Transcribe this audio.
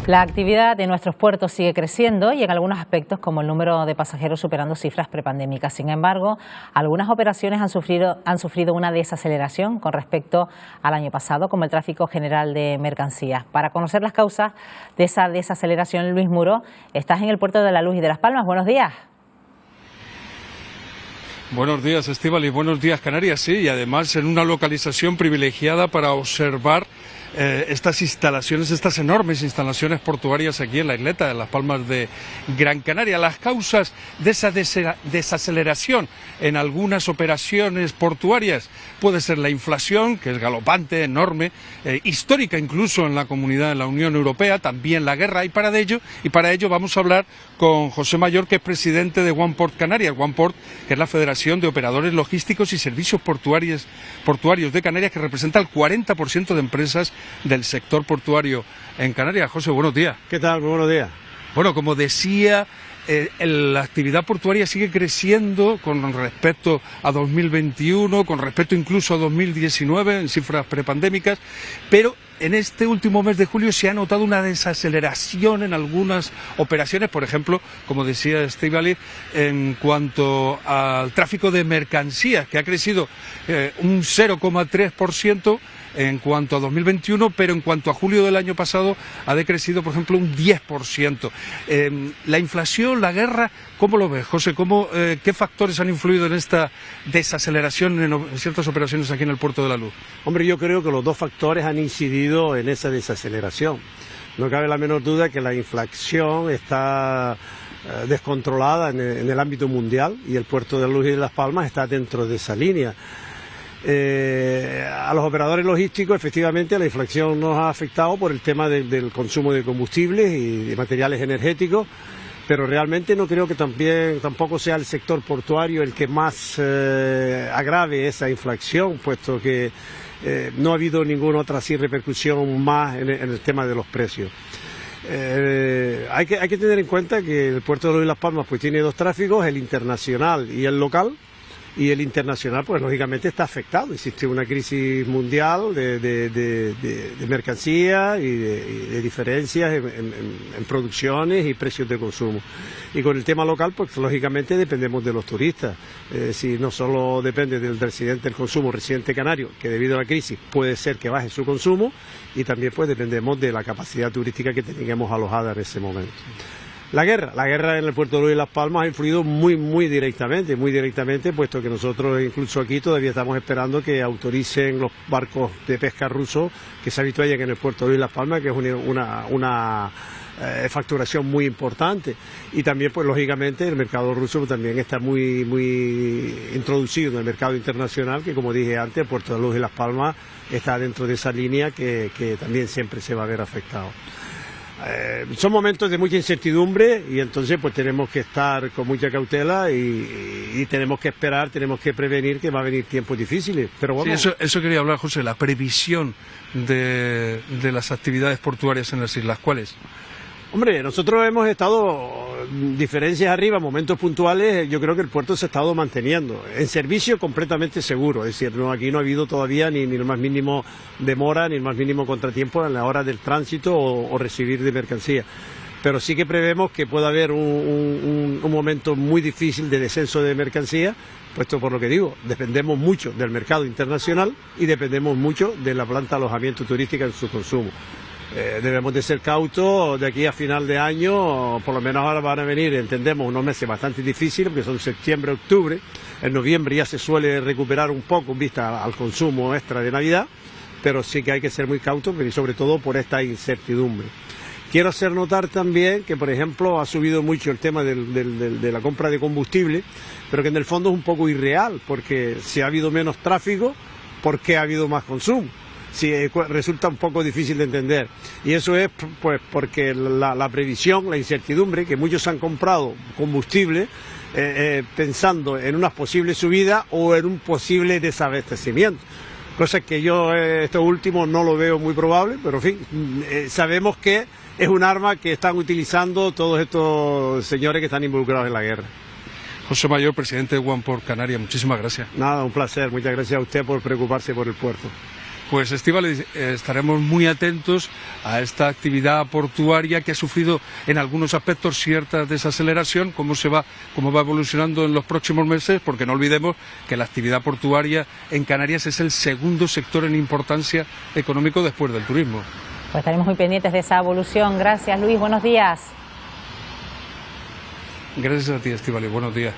La actividad de nuestros puertos sigue creciendo y en algunos aspectos, como el número de pasajeros superando cifras prepandémicas. Sin embargo, algunas operaciones han sufrido una desaceleración con respecto al año pasado, como el tráfico general de mercancías. Para conocer las causas de esa desaceleración, Luis Muro, estás en el puerto de La Luz y de Las Palmas. Buenos días. Buenos días, Estíbaliz. Buenos días, Canarias. Sí, y además en una localización privilegiada para observar estas instalaciones, estas enormes instalaciones portuarias aquí en la isleta de Las Palmas de Gran Canaria. Las causas de esa desaceleración en algunas operaciones portuarias puede ser la inflación, que es galopante, enorme, histórica incluso en la comunidad de la Unión Europea, también la guerra, y para ello vamos a hablar con José Mayor, que es presidente de OnePort Canarias. OnePort, que es la Federación de Operadores Logísticos y Servicios Portuarios de Canarias, que representa el 40% de empresas del sector portuario en Canarias. José, buenos días. ¿Qué tal? Muy buenos días. Bueno, como decía, la actividad portuaria sigue creciendo con respecto a 2021, con respecto incluso a 2019 en cifras prepandémicas, pero en este último mes de julio se ha notado una desaceleración en algunas operaciones, por ejemplo, como decía Estíbaliz, en cuanto al tráfico de mercancías, que ha crecido un 0,3% en cuanto a 2021, pero en cuanto a julio del año pasado ha decrecido, por ejemplo, un 10%. La inflación, la guerra, ¿cómo lo ves, José? ¿Qué factores han influido en esta desaceleración en ciertas operaciones aquí en el Puerto de la Luz? Hombre, yo creo que los dos factores han incidido en esa desaceleración. No cabe la menor duda que la inflación está descontrolada en el ámbito mundial y el Puerto de la Luz y de Las Palmas está dentro de esa línea. A los operadores logísticos, efectivamente, la inflación nos ha afectado por el tema del consumo de combustibles y de materiales energéticos, pero realmente no creo que tampoco sea el sector portuario el que más agrave esa inflación, puesto que no ha habido ninguna otra así repercusión más en el tema de los precios. Hay que tener en cuenta que el Puerto de la Luz y Las Palmas pues tiene dos tráficos, el internacional y el local. Y el internacional, pues lógicamente está afectado. Existe una crisis mundial de mercancías y de diferencias en producciones y precios de consumo. Y con el tema local, pues lógicamente dependemos de los turistas. Si no solo depende del residente, el consumo residente canario, que debido a la crisis puede ser que baje su consumo, y también pues dependemos de la capacidad turística que tengamos alojada en ese momento. La guerra en el Puerto de la Luz y Las Palmas ha influido muy directamente, puesto que nosotros incluso aquí todavía estamos esperando que autoricen los barcos de pesca rusos que se habituallan en el Puerto de la Luz y Las Palmas, que es una facturación muy importante. Y también, pues lógicamente, el mercado ruso también está muy introducido en el mercado internacional, que como dije antes, el Puerto de la Luz y Las Palmas está dentro de esa línea que también siempre se va a ver afectado. Son momentos de mucha incertidumbre y entonces pues tenemos que estar con mucha cautela y tenemos que esperar, tenemos que prevenir que va a venir tiempos difíciles. Pero bueno. Sí, eso quería hablar, José, la previsión de las actividades portuarias en las islas. ¿Cuáles? Hombre, nosotros hemos estado, diferencias arriba, momentos puntuales, yo creo que el puerto se ha estado manteniendo, en servicio completamente seguro, es decir, aquí no ha habido todavía ni el más mínimo demora, ni el más mínimo contratiempo a la hora del tránsito o recibir de mercancía. Pero sí que prevemos que pueda haber un momento muy difícil de descenso de mercancía, puesto por lo que digo, dependemos mucho del mercado internacional y dependemos mucho de la planta de alojamiento turística en su consumo. Debemos de ser cautos de aquí a final de año, por lo menos ahora van a venir, entendemos, unos meses bastante difíciles, porque son septiembre, octubre, en noviembre ya se suele recuperar un poco en vista al consumo extra de Navidad, pero sí que hay que ser muy cautos, y sobre todo por esta incertidumbre. Quiero hacer notar también que, por ejemplo, ha subido mucho el tema de la compra de combustible, pero que en el fondo es un poco irreal, porque si ha habido menos tráfico, ¿por qué ha habido más consumo? Sí, resulta un poco difícil de entender. Y eso es pues porque la previsión, la incertidumbre, que muchos han comprado combustible pensando en una posible subida o en un posible desabastecimiento. Cosa que yo esto último no lo veo muy probable, pero en fin, sabemos que es un arma que están utilizando todos estos señores que están involucrados en la guerra. José Mayor, presidente de OnePort Canarias, muchísimas gracias. Nada, un placer, muchas gracias a usted por preocuparse por el puerto. Pues Estíbaliz, estaremos muy atentos a esta actividad portuaria que ha sufrido en algunos aspectos cierta desaceleración, cómo va evolucionando en los próximos meses, porque no olvidemos que la actividad portuaria en Canarias es el segundo sector en importancia económico después del turismo. Pues estaremos muy pendientes de esa evolución. Gracias, Luis. Buenos días. Gracias a ti, Estíbaliz. Buenos días.